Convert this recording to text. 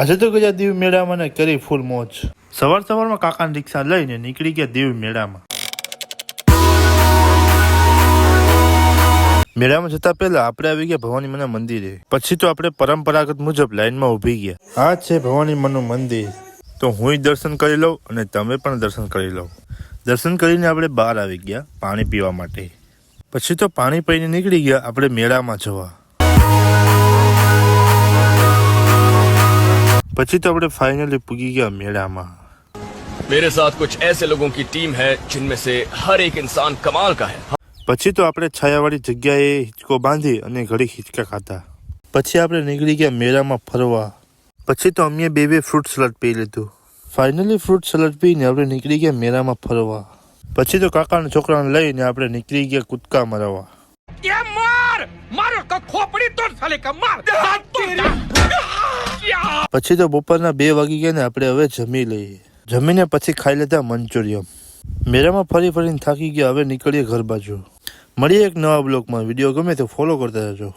આજે તો ગયા દીવ મેળામાં ને કરી ફૂલ મોજ. સવારમાં કાકાની રિક્ષા લઈને નીકળી ગયા દીવ મેળામાં. મેળામાં જતા પહેલા આપણે આવી ગયા ભવાની માના મંદિરે. પછી તો આપણે પરંપરાગત મુજબ લાઈનમાં ઊભી ગયા. આ છે ભવાની માનું મંદિર. તો હું દર્શન કરી લઉં અને તમે પણ દર્શન કરી લો. દર્શન કરીને આપણે બહાર આવી ગયા પાણી પીવા માટે. પછી તો પાણી પીને નીકળી ગયા આપણે મેળામાં જવા. પછી તો આપણે ફાઇનલી પૂગી ગયા મેળામાં. मेरे साथ कुछ ऐसे लोगों की टीम है जिनमें से हर एक इंसान कमाल का है. પછી તો આપણે છાયાવાળી જગ્યાએ હિંચકો બાંધી અને ઘડી હિંચકા ખાધા. પછી આપણે નીકળી ગયા મેળામાં ફરવા. પછી તો અમે બે ફ્રૂટ સલાડ પી લીધું. ફાઇનલી ફ્રૂટ સલાડ પીને આપણે નીકળી ગયા મેળામાં ફરવા. પછી તો કાકાના છોકરાને લઈને આપણે નીકળી ગયા કૂદકા મારવા. પછી તો બપોરના 2 વાગી ગયા ને આપણે હવે જમી લઈએ. જમીને પછી ખાઈ લેતા મંચુરિયમ. મેળામાં ફરીને થાકી ગયા. હવે નીકળીએ ઘર બાજુ. મળીએ એક નવા બ્લોગમાં. વિડીયો ગમે તો ફોલો કરતા રહેજો.